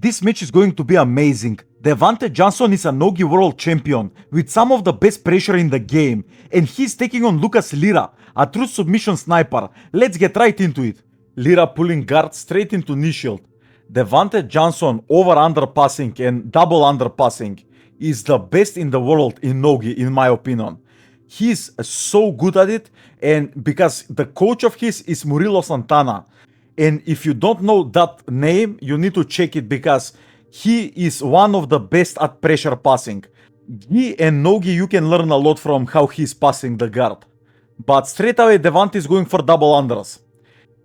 This match is going to be amazing. Devante Johnson is a Nogi World Champion with some of the best pressure in the game, and he's taking on Lucas Lira, a true submission sniper. Let's get right into it. Lira pulling guard straight into knee shield. Devante Johnson over-under passing and double under passing is the best in the world in Nogi, in my opinion. He's so good at it, and because the coach of his is Murilo Santana. And if you don't know that name, you need to check it because he is one of the best at pressure passing. He and Nogi, you can learn a lot from how he's passing the guard. But straight away, Devante is going for double unders.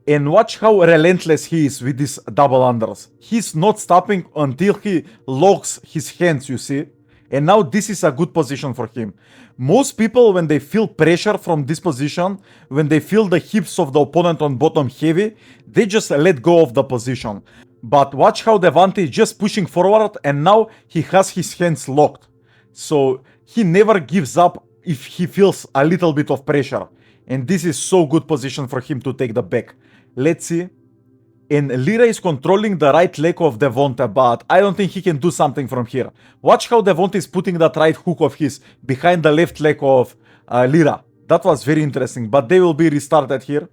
And watch how relentless he is with these double unders. He's not stopping until he locks his hands, you see. And now this is a good position for him. Most people, when they feel pressure from this position, when they feel the hips of the opponent on bottom heavy, they just let go of the position. But watch how Devante is just pushing forward, and now he has his hands locked. So he never gives up if he feels a little bit of pressure. And this is so good position for him to take the back. Let's see. And Lira is controlling the right leg of Devante, but I don't think he can do something from here. Watch how Devante is putting that right hook of his behind the left leg of Lira. That was very interesting, but they will be restarted here.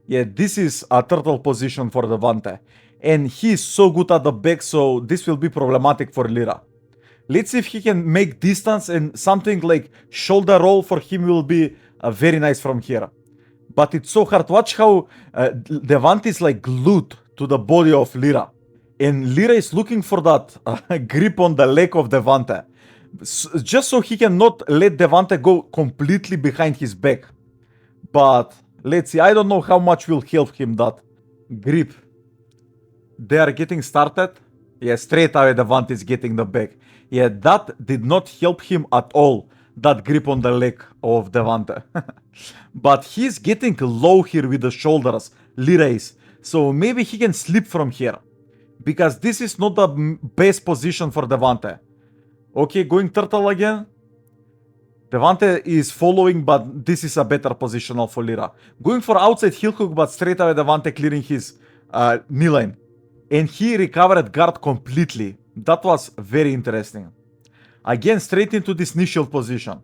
Yeah, this is a turtle position for Devante. And he is so good at the back, so this will be problematic for Lira. Let's see if he can make distance, and something like shoulder roll for him will be very nice from here. But it's so hard. Watch how Devante is like glued to the body of Lira. And Lira is looking for that grip on the leg of Devante. Just so he cannot let Devante go completely behind his back. But let's see. I don't know how much will help him that grip. They are getting started. Yeah, straight away Devante is getting the back. Yeah, that did not help him at all. That grip on the leg of Devante. But he's getting low here with the shoulders, Lira is. So maybe he can slip from here. Because this is not the best position for Devante. Okay, going turtle again. Devante is following, but this is a better position for Lira. Going for outside heel hook, but straight away Devante clearing his knee line. And he recovered guard completely. That was very interesting. Again, straight into this knee shield position.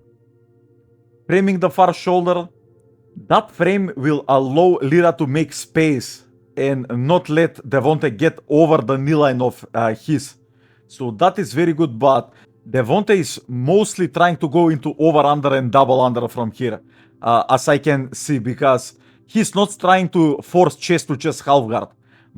Framing the far shoulder. That frame will allow Lira to make space and not let Devante get over the knee line of his. So that is very good, but Devante is mostly trying to go into over-under and double-under from here, as I can see, because he's not trying to force chest-to-chest half guard.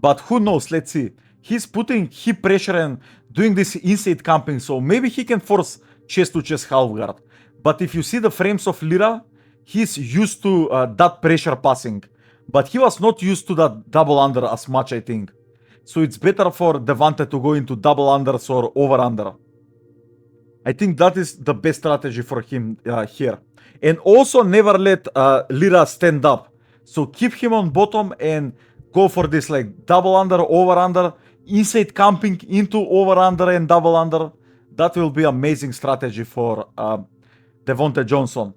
But who knows, let's see. He's putting hip pressure and doing this inside camping, so maybe he can force chest-to-chest half guard. But if you see the frames of Lira, he's used to that pressure passing. But he was not used to that double under as much, I think. So it's better for Devante to go into double unders or over under. I think that is the best strategy for him here. And also never let Lira stand up. So keep him on bottom and go for this like double under, over under, inside camping into over under and double under. That will be amazing strategy for Devante Johnson.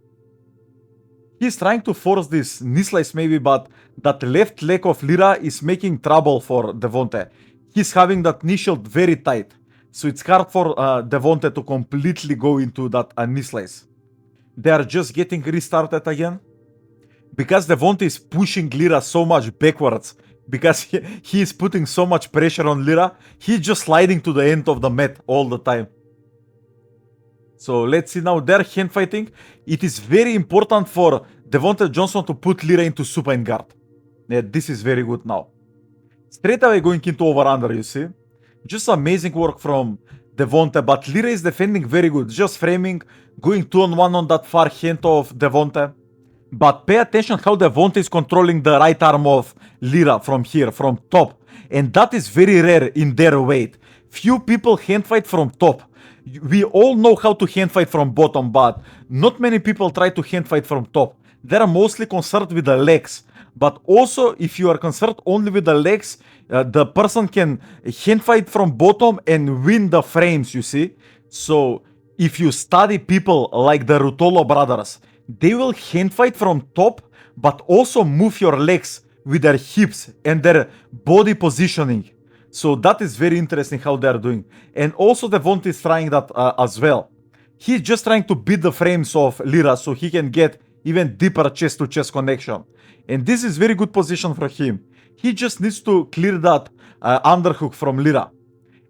He's trying to force this knee slice maybe, but that left leg of Lira is making trouble for Devante. He's having that knee shield very tight. So it's hard for Devante to completely go into that knee slice. They are just getting restarted again. Because Devante is pushing Lira so much backwards, because he is putting so much pressure on Lira, he's just sliding to the end of the mat all the time. So let's see now, they're hand fighting. It is very important for Devante Johnson to put Lira into supine guard. Yeah, this is very good now. Straight away going into over-under, you see. Just amazing work from Devante, but Lira is defending very good. Just framing, going 2-on-1 on that far hand of Devante. But pay attention how Devante is controlling the right arm of Lira from here, from top. And that is very rare in their weight. Few people hand fight from top. We all know how to hand fight from bottom, but not many people try to hand fight from top. They're mostly concerned with the legs. But also, if you are concerned only with the legs, the person can hand fight from bottom and win the frames, you see. So, if you study people like the Rutolo brothers, they will hand fight from top, but also move your legs with their hips and their body positioning. So that is very interesting how they are doing. And also Devontae is trying that as well. He's just trying to beat the frames of Lira so he can get even deeper chest-to-chest connection. And this is very good position for him. He just needs to clear that underhook from Lira.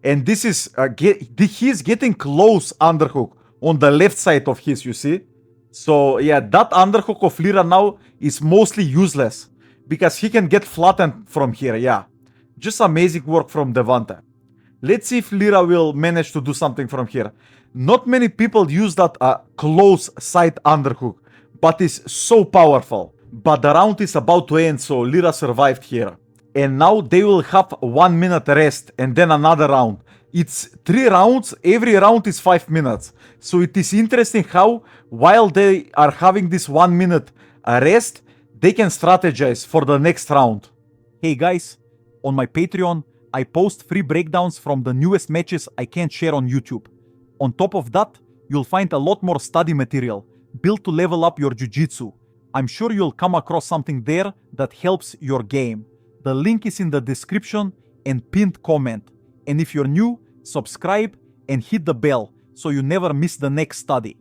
And this is, he's getting close underhook on the left side of his, you see? So yeah, that underhook of Lira now is mostly useless because he can get flattened from here, yeah. Just amazing work from Devontae. Let's see if Lira will manage to do something from here. Not many people use that close side underhook, but it's so powerful. But the round is about to end, so Lira survived here. And now they will have 1 minute rest and then another round. It's 3 rounds, every round is 5 minutes. So it is interesting how, while they are having this 1 minute rest, they can strategize for the next round. Hey guys, on my Patreon, I post free breakdowns from the newest matches I can't share on YouTube. On top of that, you'll find a lot more study material, built to level up your Jiu-Jitsu. I'm sure you'll come across something there that helps your game. The link is in the description and pinned comment. And if you're new, subscribe and hit the bell so you never miss the next study.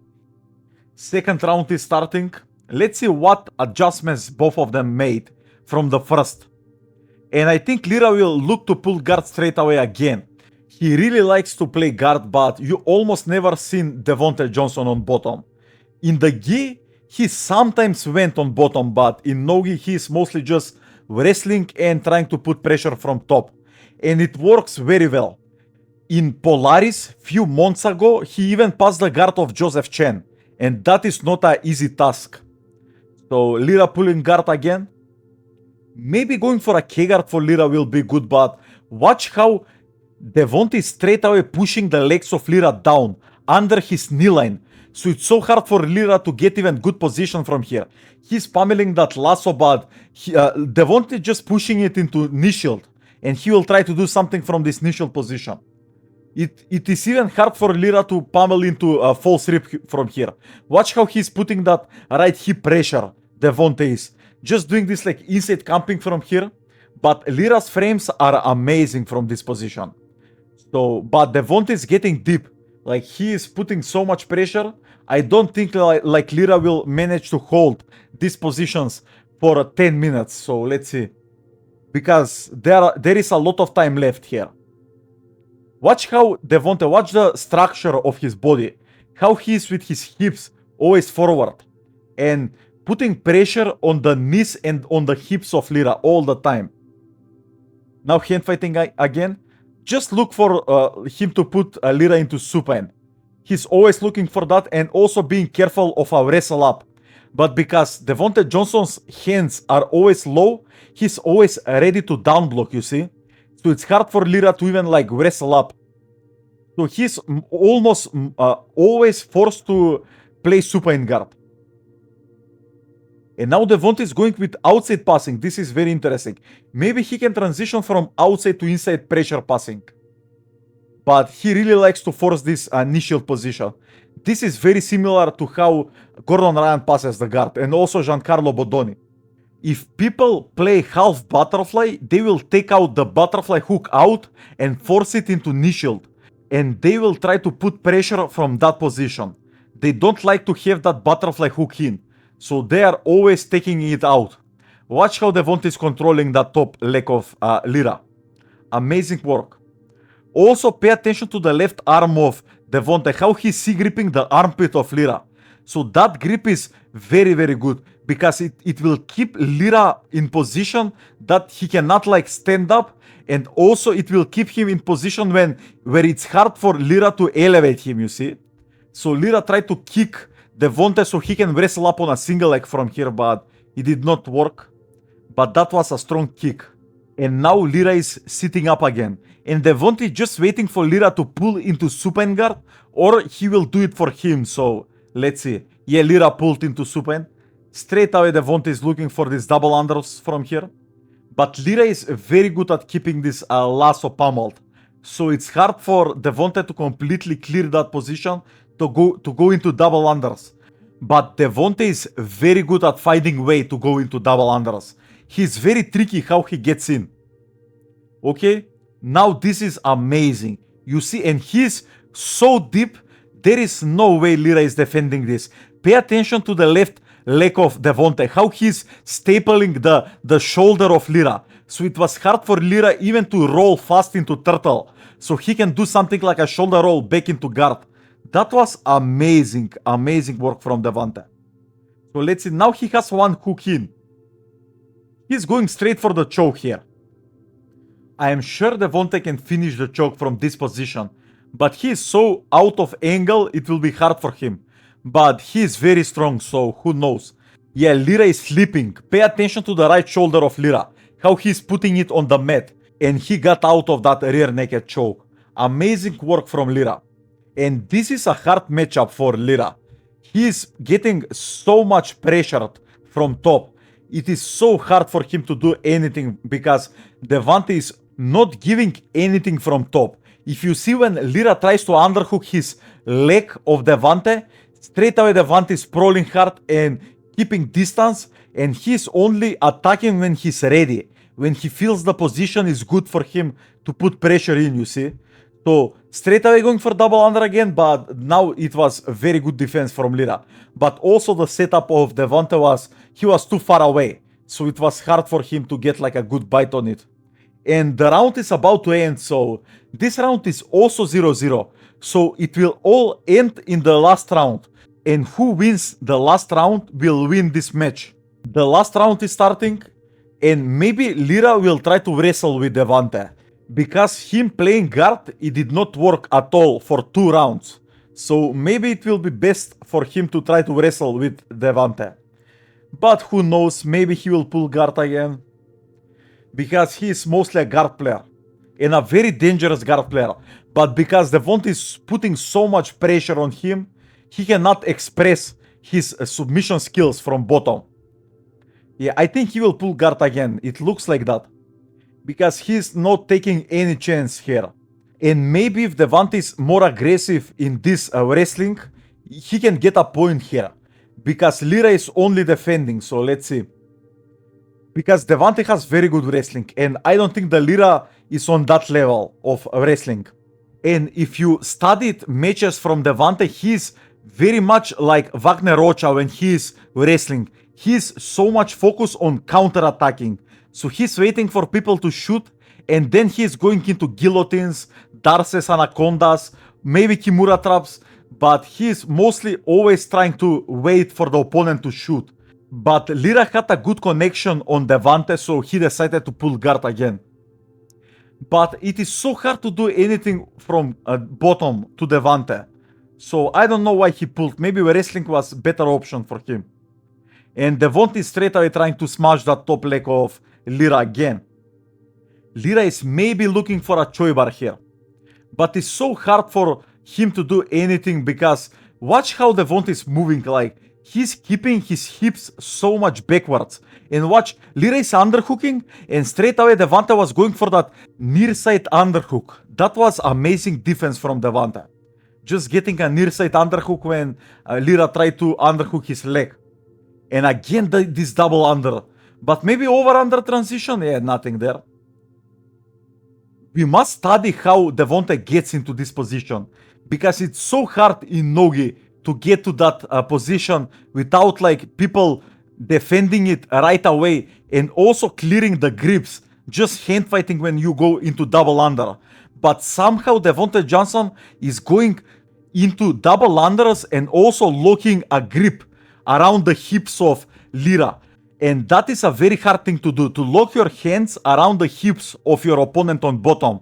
Second round is starting. Let's see what adjustments both of them made from the first. And I think Lira will look to pull guard straight away again. He really likes to play guard, but you almost never seen Devontae Johnson on bottom. In the gi, he sometimes went on bottom, but in no-gi, he's mostly just wrestling and trying to put pressure from top. And it works very well. In Polaris, few months ago, he even passed the guard of Joseph Chen. And that is not an easy task. So Lira pulling guard again. Maybe going for a K-guard for Lira will be good, but watch how Devontae is straight away pushing the legs of Lira down under his knee line. So it's so hard for Lira to get even good position from here. He's pummeling that lasso, but Devontae just pushing it into knee shield. And he will try to do something from this knee shield position. It is even hard for Lira to pummel into a false rip from here. Watch how he's putting that right hip pressure, Devontae is. Just doing this like inside camping from here. But Lira's frames are amazing from this position. So, but Devontae is getting deep. Like, he is putting so much pressure. I don't think like Lira will manage to hold these positions for 10 minutes. So let's see. Because there is a lot of time left here. Watch how Devontae, watch the structure of his body. How he is with his hips always forward. And putting pressure on the knees and on the hips of Lira all the time. Now hand fighting again. Just look for him to put Lira into supine. He's always looking for that and also being careful of a wrestle up. But because Devontae Johnson's hands are always low, he's always ready to down block, you see. So it's hard for Lira to even like wrestle up. So he's almost always forced to play supine guard. And now Devontae is going with outside passing. This is very interesting. Maybe he can transition from outside to inside pressure passing. But he really likes to force this knee shield position. This is very similar to how Gordon Ryan passes the guard. And also Giancarlo Bodoni. If people play half butterfly, they will take out the butterfly hook out and force it into knee shield. And they will try to put pressure from that position. They don't like to have that butterfly hook in. So they are always taking it out. Watch how Devontae is controlling that top leg of Lira. Amazing work. Also pay attention to the left arm of Devontae, how he's C-gripping the armpit of Lira. So that grip is very, very good. Because it will keep Lira in position that he cannot like stand up. And also it will keep him in position where it's hard for Lira to elevate him, you see. So Lira tried to kick Devontae so he can wrestle up on a single leg from here, but it did not work. But that was a strong kick. And now Lira is sitting up again. And Devontae just waiting for Lira to pull into supine guard, or he will do it for him. So let's see. Yeah, Lira pulled into supine. Straight away Devontae is looking for these double unders from here. But Lira is very good at keeping this lasso pummeled. So it's hard for Devontae to completely clear that position to go into double unders. But Devontae is very good at finding way to go into double unders. He's very tricky how he gets in. Okay, Now this is amazing. You see, and he's so deep, there is no way Lira is defending this. Pay attention to the left leg of Devonte, how he's stapling the shoulder of Lira. So it was hard for Lira even to roll fast into turtle. So he can do something like a shoulder roll back into guard. That was amazing, amazing work from Devonte. So let's see, now he has one hook in. He's going straight for the choke here. I am sure Devonte can finish the choke from this position, but he is so out of angle, it will be hard for him. But he is very strong, so who knows. Yeah, Lira is sleeping. Pay attention to the right shoulder of Lira, how he's putting it on the mat, and he got out of that rear naked choke. Amazing work from Lira. And this is a hard matchup for Lira. He is getting so much pressured from top. It is so hard for him to do anything because Devonte is not giving anything from top. If you see when Lira tries to underhook his leg of Devonte, straight away Devonte is sprawling hard and keeping distance, and he's only attacking when he's ready. When he feels the position is good for him to put pressure in, you see. So straight away going for double under again, but now it was a very good defense from Lira. But also the setup of Devonte he was too far away. So it was hard for him to get like a good bite on it. And the round is about to end, so this round is also 0-0. So it will all end in the last round. And who wins the last round will win this match. The last round is starting, and maybe Lira will try to wrestle with Devonte. Because him playing guard, it did not work at all for 2 rounds. So maybe it will be best for him to try to wrestle with Devonte. But who knows, maybe he will pull guard again. Because he is mostly a guard player. And a very dangerous guard player. But because Devonte is putting so much pressure on him, he cannot express his submission skills from bottom. Yeah, I think he will pull guard again. It looks like that. Because he's not taking any chance here. And maybe if Devonte is more aggressive in this wrestling, he can get a point here. Because Lira is only defending, so let's see. Because Devonte has very good wrestling, and I don't think the Lira is on that level of wrestling. And if you studied matches from Devonte, he's very much like Wagner Rocha when he's wrestling. He's so much focused on counter-attacking. So he's waiting for people to shoot, and then he's going into guillotines, Darces, anacondas, maybe Kimura traps, but he's mostly always trying to wait for the opponent to shoot. But Lira had a good connection on Devonte, so he decided to pull guard again. But it is so hard to do anything from bottom to Devonte. So I don't know why he pulled. Maybe wrestling was a better option for him. And Devonte is straight away trying to smash that top leg of Lira again. Lira is maybe looking for a choi bar here. But it's so hard for him to do anything because watch how Devonte is moving, like he's keeping his hips so much backwards. And watch, Lira is underhooking, and straight away Devonte was going for that near side underhook. That was amazing defense from Devonte. Just getting a near side underhook when Lira tried to underhook his leg. And again this double under. But maybe over under transition? Yeah, nothing there. We must study how Devonte gets into this position. Because it's so hard in Nogi to get to that position without like people defending it right away and also clearing the grips, just hand fighting when you go into double under. But somehow Devonte Johnson is going into double unders and also locking a grip around the hips of Lira. And that is a very hard thing to do, to lock your hands around the hips of your opponent on bottom.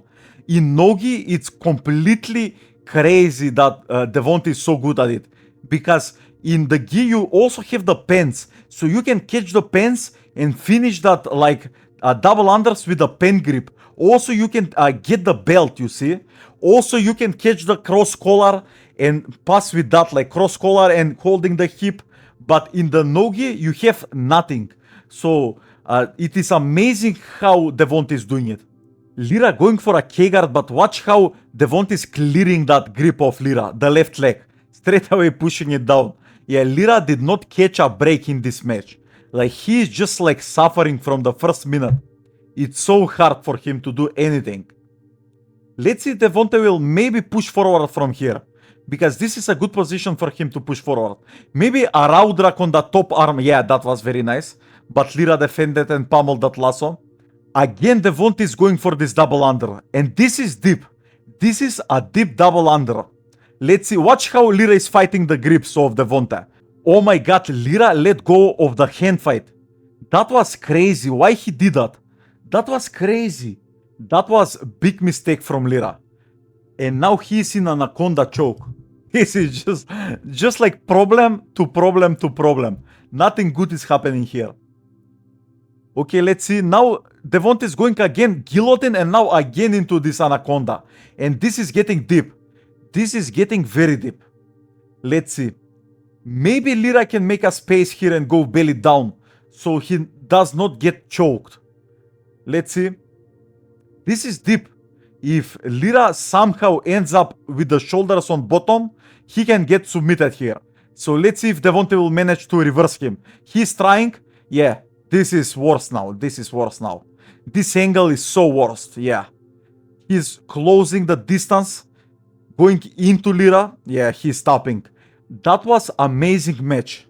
In Nogi, it's completely crazy that Devonte is so good at it. Because in the gi, you also have the pens. So you can catch the pens and finish that like double unders with a pen grip. Also, you can get the belt, you see. Also, you can catch the cross collar and pass with that, like cross collar and holding the hip. But in the Nogi, you have nothing. So it is amazing how Devonte is doing it. Lira going for a K-guard, but watch how Devonte is clearing that grip of Lira, the left leg. Straight away pushing it down. Yeah, Lira did not catch a break in this match. Like, he is just like suffering from the first minute. It's so hard for him to do anything. Let's see, Devontae will maybe push forward from here, because this is a good position for him to push forward. Maybe a Raudrak on the top arm. Yeah, that was very nice. But Lira defended and pummeled that lasso. Again, Devontae is going for this double under. And this is deep. This is a deep double under. Let's see. Watch how Lira is fighting the grips of Devontae. Oh my god, Lira let go of the hand fight. That was crazy. Why he did that? That was crazy. That was a big mistake from Lira. And now he's in Anaconda choke. This is just like problem to problem to problem. Nothing good is happening here. Okay, let's see. Now Devontae is going again guillotine and now again into this Anaconda. And this is getting deep. This is getting very deep. Let's see. Maybe Lira can make a space here and go belly down so he does not get choked. Let's see. This is deep. If Lira somehow ends up with the shoulders on bottom, he can get submitted here. So let's see if Devontae will manage to reverse him. He's trying. Yeah, this is worse now. This is worse now. This angle is so worst. Yeah. He's closing the distance. Going into Lira. Yeah, he's stopping. That was amazing match.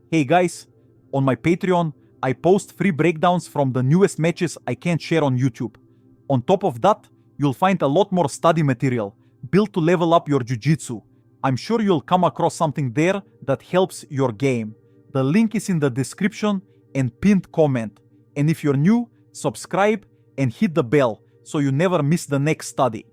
Hey guys, on my Patreon, I post free breakdowns from the newest matches I can't share on YouTube. On top of that, you'll find a lot more study material built to level up your jiu-jitsu. I'm sure you'll come across something there that helps your game. The link is in the description and pinned comment. And if you're new, subscribe and hit the bell so you never miss the next study.